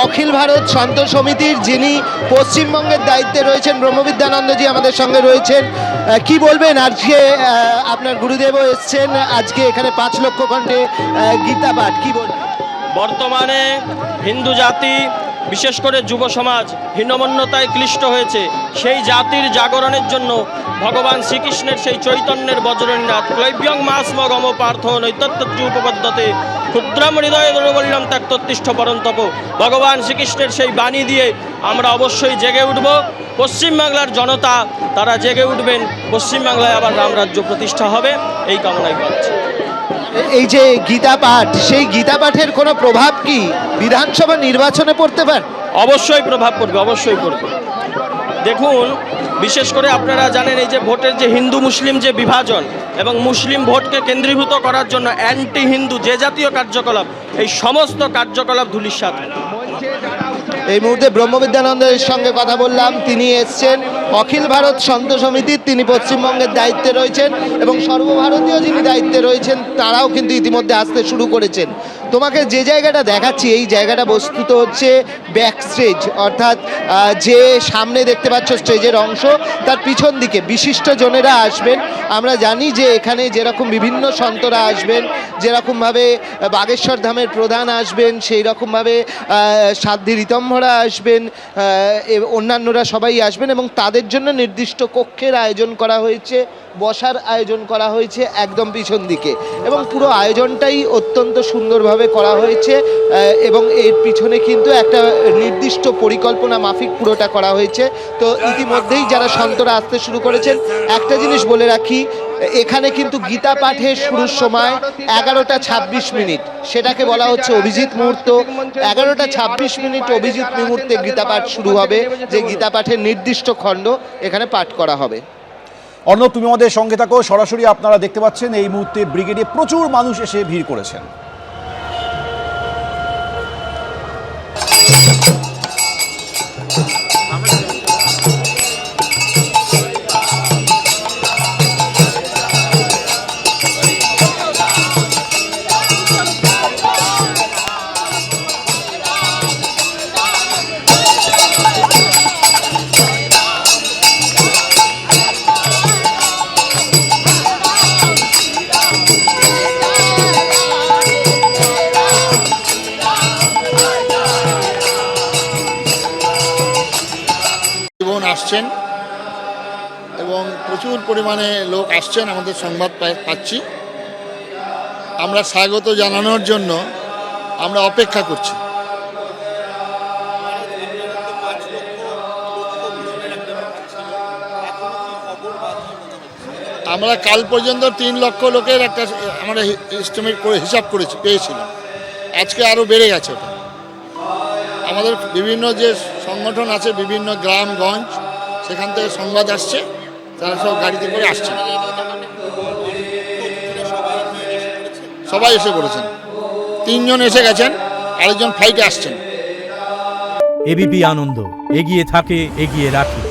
অখিল ভারত সন্ত সমিতির, যিনি পশ্চিমবঙ্গের দায়িত্বে রয়েছেন, ব্রহ্মবিদ্যানন্দজি আমাদের সঙ্গে রয়েছেন। কি বলবেন, আজকে আপনার গুরুদেবও এসছেন, আজকে এখানে 5 লক্ষ কণ্ঠে গীতা পাঠ, কি বলবেন? বর্তমানে হিন্দু জাতি, বিশেষ করে যুব সমাজ হীনমন্যতায় ক্লিষ্ট হয়েছে। সেই জাতির জাগরণের জন্য ভগবান শ্রীকৃষ্ণের সেই চৈতন্যের বজ্রনাথ ক্লৈব্যং মাসমগম পার্থ নৈতত্ত্যোপপদ্ধতে ক্ষুদ্রম হৃদয়ে দৌড়বল্লম ত্যাক্তোত্তিষ্ঠ পরন্তপ। ভগবান শ্রীকৃষ্ণের সেই বাণী দিয়ে আমরা অবশ্যই জেগে উঠব। পশ্চিমবাংলার জনতা তারা জেগে উঠবেন, পশ্চিমবাংলায় আবার রামরাজ্য প্রতিষ্ঠা হবে, এই কামনাই করছি। এই যে গীতা পাঠ, সেই গীতা পাঠের কোনো প্রভাব কি বিধানসভা নির্বাচনে পড়তে পারে? অবশ্যই প্রভাব পড়বে, অবশ্যই পড়বে। দেখুন, বিশেষ করে আপনারা জানেন এই যে ভোটের যে হিন্দু মুসলিম যে বিভাজন এবং মুসলিম ভোটকে কেন্দ্রীভূত করার জন্য অ্যান্টি হিন্দু যে জাতীয় কার্যকলাপ, এই সমস্ত কার্যকলাপ ধূলিসাৎ। এই মুহূর্তে ব্রহ্মবিদ্যানন্দের সঙ্গে কথা বললাম, তিনি এসছেন অখিল ভারত সন্ত সমিতির, তিনি পশ্চিমবঙ্গের দায়িত্বে রয়েছেন এবং সর্বভারতীয় যিনি দায়িত্বে রয়েছেন তারাও কিন্তু ইতিমধ্যে আসতে শুরু করেছেন। তোমাকে যে জায়গাটা দেখাচ্ছি, এই জায়গাটা বস্তুত হচ্ছে ব্যাক স্টেজ, অর্থাৎ যে সামনে দেখতে পাচ্ছ স্টেজের অংশ, তার পিছন দিকে বিশিষ্ট জনেরা আসবেন। আমরা জানি যে এখানে যেরকম বিভিন্ন সন্তরা আসবেন, যেরকমভাবে বাগেশ্বর ধামের প্রধান আসবেন, সেই রকমভাবে সাধ্বী ঋতম্ভরা আসবেন, অন্যান্যরা সবাই আসবেন এবং তাদের জন্য নির্দিষ্ট কক্ষের আয়োজন করা হয়েছে, বসার আয়োজন করা হয়েছে একদম পিছন দিকে, এবং পুরো আয়োজনটাই অত্যন্ত সুন্দরভাবে করা হয়েছে এবং এর পিছনে কিন্তু একটা নির্দিষ্ট পরিকল্পনা মাফিক পুরোটা করা হয়েছে। তো ইতিমধ্যেই যারা সন্তরা আসতে শুরু করেছেন, একটা জিনিস বলে রাখি, এখানে কিন্তু গীতা পাঠের শুরুর সময় 11:26, সেটাকে বলা হচ্ছে অভিজিৎ মুহূর্ত। 11:26 অভিজিৎ মুহূর্তে গীতা পাঠ শুরু হবে, যে গীতা পাঠের নির্দিষ্ট খণ্ড এখানে পাঠ করা হবে। অর্ণব, তুমি আমাদের সঙ্গে থাকো। সরাসরি আপনারা দেখতে পাচ্ছেন এই মুহূর্তে ব্রিগেডে প্রচুর মানুষ এসে ভিড় করেছেন। আসছেন এবং প্রচুর পরিমাণে লোক আসছেন, আমাদের সংবাদ পাচ্ছি। আমরা স্বাগত জানানোর জন্য আমরা অপেক্ষা করছি। আমরা কাল পর্যন্ত 3 লক্ষ লোকের একটা আমরা এস্টিমেট করে হিসাব করেছি, পেয়েছিলাম। আজকে আরও বেড়ে গেছে ওটা। আমাদের বিভিন্ন যে সংগঠন আছে, বিভিন্ন গ্রামগঞ্জ, সেখান থেকে সংবাদ আসছে, তারা সব গাড়িতে করে আসছে, সবাই এসে পড়েছেন। 3 জন এসে গেছেন, আরেকজন ফ্লাইটে আসছেন। এবিপি আনন্দ, এগিয়ে থাকে, এগিয়ে রাখে।